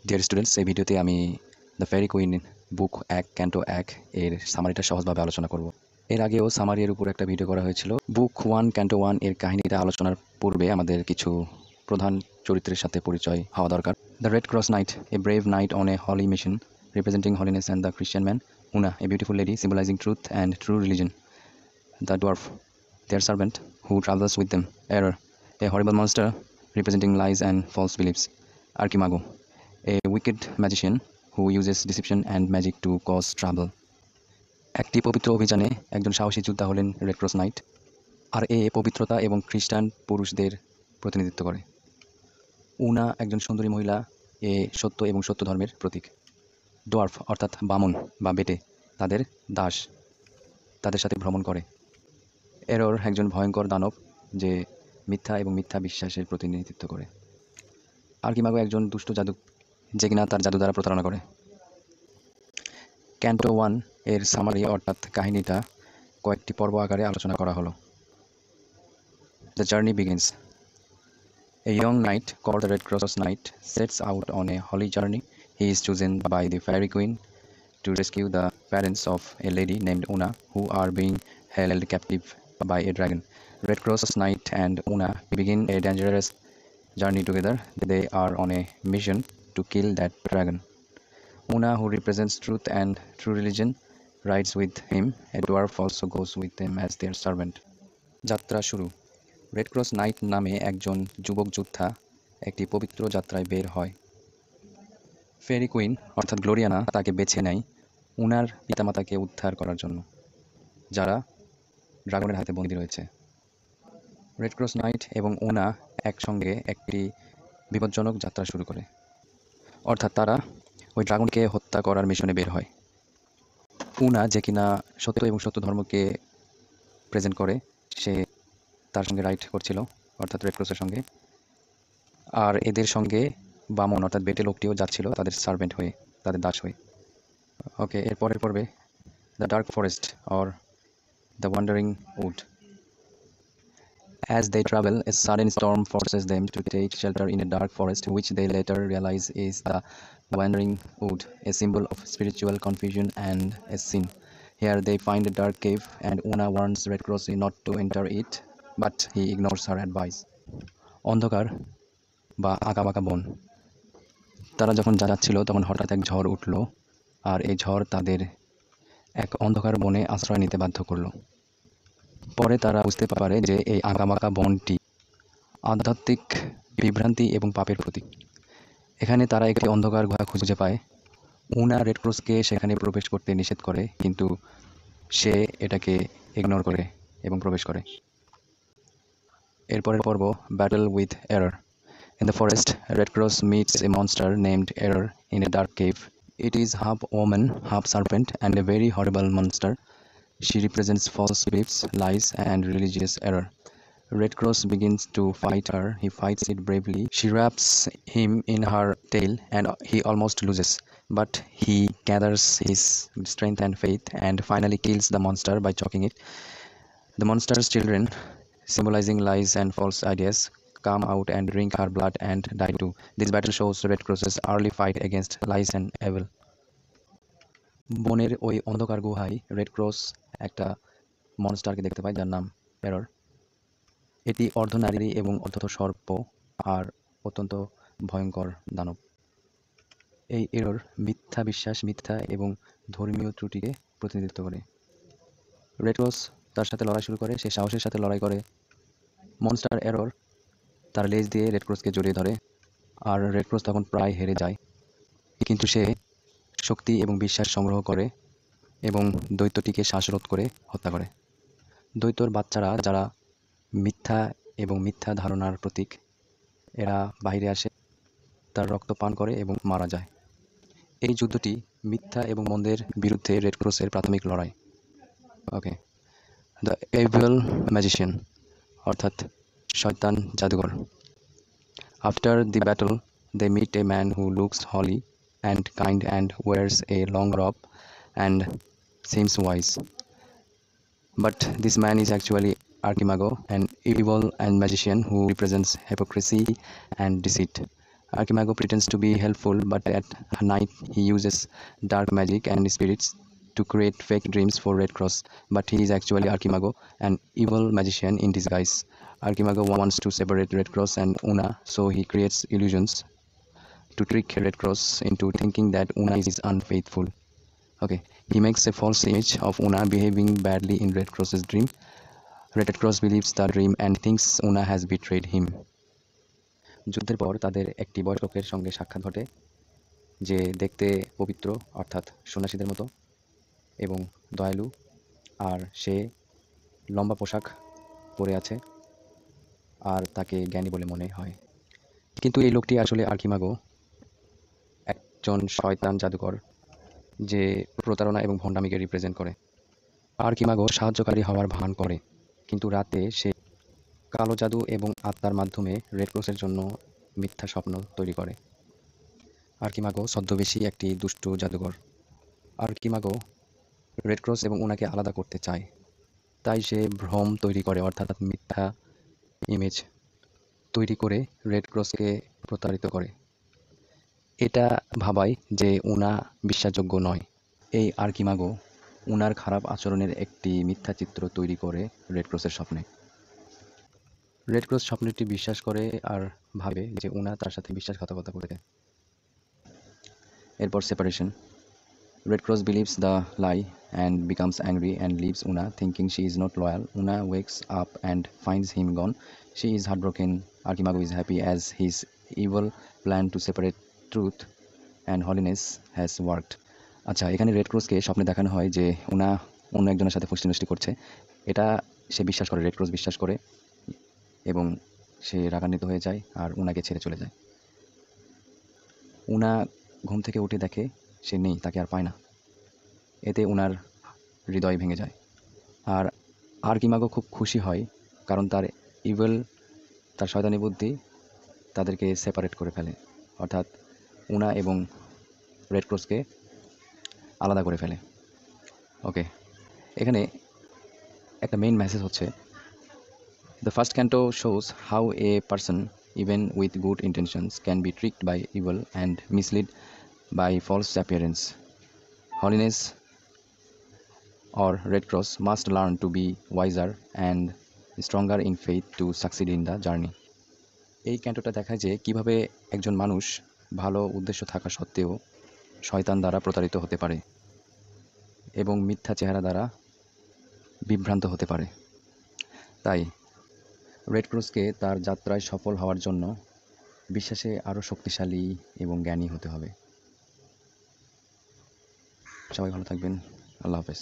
Dear students, এই ভিডিওতে আমি the fairy queen book 1 canto 1 এর সামারিটা সহজভাবে আলোচনা করব। এর আগেও সামারি এর উপর একটা ভিডিও করা হয়েছিল। বুক 1 ক্যান্টো 1 এর কাহিনীটা আলোচনার পূর্বে আমাদের কিছু প্রধান চরিত্রের সাথে পরিচয় হওয়া দরকার। The red cross knight, a brave knight on a holy mission representing holiness, and the Christian man, Una, a beautiful lady symbolizing truth and true religion. The dwarf, their servant, who travels with them, Error, a horrible monster representing lies and false beliefs. Archimago, a wicked magician who uses deception and magic to cause trouble. একটি পবিত্র অভিযানে একজন সাহসী যোদ্ধা হলেন red cross night, আর এ পবিত্রতা এবং খ্রিস্টান পুরুষদের প্রতিনিধিত্ব করে। উনা একজন সুন্দরী মহিলা, এ সত্য এবং সত্য ধর্মের প্রতীক। ডোয়ার্ফ অর্থাৎ বামন বা বেটে তাদের দাস, তাদের সাথে ভ্রমণ করে। এরর একজন ভয়ঙ্কর দানব যে মিথ্যা এবং মিথ্যা বিশ্বাসের প্রতিনিধিত্ব করে। আর্কিমাগো একজন দুষ্ট জাদু যে কিনা তার জাদু দ্বারা প্রতারণা করে। ক্যান্টো 1 এর সামারি অর্থাৎ কাহিনীটা কয়েকটি পর্ব আকারে আলোচনা করা হলো। The journey begins. A young knight called the Red Cross Knight sets out on a holy journey. He is chosen by the fairy queen to rescue the parents of a lady named Una, who are being held captive by a dragon. Red Cross Knight and Una begin a dangerous journey together. They are on a mission to kill that dragon. Una, who represents truth and true religion, rides with him. A dwarf also goes with them as their servant. যাত্রা শুরু। Red cross night নামে একজন যুবক যোদ্ধা একটি পবিত্র যাত্রায় বের হয়। ফেরি কুইন অর্থাৎ গ্লোরিয়ানা তাকে বেছে নেয় উনার পিতামাতাকে উদ্ধার করার জন্য, যারা ড্রাগনের হাতে বন্দী রয়েছে। রেড ক্রস নাইট এবং উনা একসঙ্গে একটি বিপজ্জনক যাত্রা শুরু করে, অর্থাৎ তারা ওই ড্রাগনকে হত্যা করার মিশনে বের হয়। উনা যে কিনা সত্য এবং সত্য ধর্মকে প্রেজেন্ট করে, সে তার সঙ্গে রাইড করছিল, অর্থাৎ রেড ক্রসের সঙ্গে। আর এদের সঙ্গে বামন অর্থাৎ বেটে লোকটিও যাচ্ছিল তাদের সার্ভেন্ট হয়ে, তাদের দাস হয়ে। ওকে, এর পরের পর্বে the dark forest or the wandering wood. As they travel, a sudden storm forces them to take shelter in a dark forest, which they later realize is the Wandering Wood, a symbol of spiritual confusion and a sin. Here they find a dark cave, and Una warns Red Cross not to enter it, but he ignores her advice. অন্ধকার বা আঁকাবাঁকা বন। তারা যখন যাচ্ছিল তখন হঠাৎ এক ঝড় উঠল, আর এই ঝড় তাদের এক অন্ধকার বনে আশ্রয় নিতে বাধ্য করল। পরে তারা বুঝতে পারে যে এই আঁকাবাঁকা বনটি আধ্যাত্মিক বিভ্রান্তি এবং পাপের প্রতীক। এখানে তারা একটি অন্ধকার গুহা খুঁজে পায়। উনা রেড ক্রসকে সেখানে প্রবেশ করতে নিষেধ করে, কিন্তু সে এটাকে ইগনোর করে এবং প্রবেশ করে। এরপরের পর্ব battle with error. In the forest, Red Cross meets a monster named Error in a dark cave. It is half woman, half serpent, and a very horrible monster. She represents false beliefs, lies, and religious error. Red Cross begins to fight her. He fights it bravely. She wraps him in her tail, and he almost loses. But he gathers his strength and faith, and finally kills the monster by choking it. The monster's children, symbolizing lies and false ideas, come out and drink her blood and die too. This battle shows Red Cross's early fight against lies and evil. বনের ওই অন্ধকার গুহায় red cross একটা মনস্টারকে দেখতে পায়, যার নাম error. এটি অর্ধনারী এবং অর্ধ সর্প, আর অত্যন্ত ভয়ঙ্কর দানব। এই এরর মিথ্যা বিশ্বাস, মিথ্যা এবং ধর্মীয় ত্রুটিকে প্রতিনিধিত্ব করে। রেড ক্রস তার সাথে লড়াই শুরু করে, সে সাহসের সাথে লড়াই করে। মনস্টার এরর তার লেজ দিয়ে রেড ক্রসকে জড়িয়ে ধরে, আর রেড ক্রস তখন প্রায় হেরে যায়, কিন্তু সে শক্তি এবং বিশ্বাস সংগ্রহ করে এবং দৈত্যটিকে শ্বাসরোধ করে হত্যা করে। দৈত্যর বাচ্চারা, যারা মিথ্যা এবং মিথ্যা ধারণার প্রতীক, এরা বাইরে আসে, তার রক্ত পান করে এবং মারা যায়। এই যুদ্ধটি মিথ্যা এবং মন্দের বিরুদ্ধে রেড ক্রসের প্রাথমিক লড়াই। ওকে, দ্য এভিল ম্যাজিশিয়ান অর্থাৎ শয়তান জাদুঘর। After the battle, they meet a man who looks holy and kind and wears a long robe and seems wise. But this man is actually Archimago, an evil and magician who represents hypocrisy and deceit. Archimago pretends to be helpful, but at night he uses dark magic and spirits to create fake dreams for Red Cross. But he is actually Archimago, an evil magician in disguise. Archimago wants to separate Red Cross and Una, so he creates illusions to trick Red Cross into thinking that Una is unfaithful. Okay, he makes a false image of Una behaving badly in Red Cross's dream. Red Cross believes the dream and thinks Una has betrayed him. যুদ্ধের পর তাদের একটি বয়স্কের সঙ্গে সাক্ষাৎ ঘটে, যে দেখতে পবিত্র অর্থাৎ সন্ন্যাসীদের মতো এবং দয়ালু, আর সে লম্বা পোশাক পরে আছে আর তাকে জ্ঞানী বলে মনে হয়। কিন্তু এই লোকটি আসলে আর্কিমাগো, একজন শয়তান জাদুকর যে প্রতারণা এবং ভণ্ডামিকে রিপ্রেজেন্ট করে। আর্কিমাগো সাহায্যকারী হওয়ার ভান করে, কিন্তু রাতে সে কালো জাদু এবং আত্মার মাধ্যমে রেড ক্রসের জন্য মিথ্যা স্বপ্ন তৈরি করে। আর্কিমাগো ছদ্মবেশী একটি দুষ্টু জাদুকর। আর্কিমাগো রেড ক্রস এবং ওনাকে আলাদা করতে চায়, তাই সে ভ্রম তৈরি করে, অর্থাৎ মিথ্যা ইমেজ তৈরি করে রেড ক্রসকে প্রতারিত করে। এটা ভাবায় যে উনা বিশ্বাসযোগ্য নয়। এই আর্কিমাগো উনার খারাপ আচরণের একটি মিথ্যা চিত্র তৈরি করে রেড ক্রসের স্বপ্নে। রেড ক্রস স্বপ্নটি বিশ্বাস করে আর ভাবে যে উনা তার সাথে বিশ্বাসঘাতকতা করেছে। এরপর separation. Red Cross believes the lie and becomes angry and leaves Una, thinking she is not loyal. Una wakes up and finds him gone. She is heartbroken. Archimago is happy as his evil plan to separate truth and holiness has worked. আচ্ছা, এখানে red ক্রসকে স্বপ্নে দেখানো হয় যে উনা অন্য একজনের সাথে ফষ্টি করছে। এটা সে বিশ্বাস করে, রেড ক্রস বিশ্বাস করে এবং সে রাগান্বিত হয়ে যায় আর উনাকে ছেড়ে চলে যায়। উনা ঘুম থেকে উঠে দেখে সে নেই, তাকে আর পায় না। এতে উনার হৃদয় ভেঙে যায়। আর আর্কিমাগো খুব খুশি হয়, কারণ তার ইভেল, তার শয়তানি বুদ্ধি তাদেরকে সেপারেট করে ফেলে, অর্থাৎ উনা এবং রেড ক্রসকে আলাদা করে ফেলে। ওকে, এখানে একটা মেইন মেসেজ হচ্ছে, the first canto shows how a person even with good intentions can be tricked by evil and misled by false appearance. Holiness or Red Cross must learn to be wiser and stronger in faith to succeed in the journey. এই ক্যান্টোটা দেখায় যে কিভাবে একজন মানুষ ভালো উদ্দেশ্য থাকা সত্ত্বেও শয়তান দ্বারা প্রতারিত হতে পারে এবং মিথ্যা চেহারা দ্বারা বিভ্রান্ত হতে পারে। তাই রেড ক্রসকে তার যাত্রায় সফল হওয়ার জন্য বিশ্বাসে আরও শক্তিশালী এবং জ্ঞানী হতে হবে। সবাই ভালো থাকবেন। আল্লাহ হাফেজ।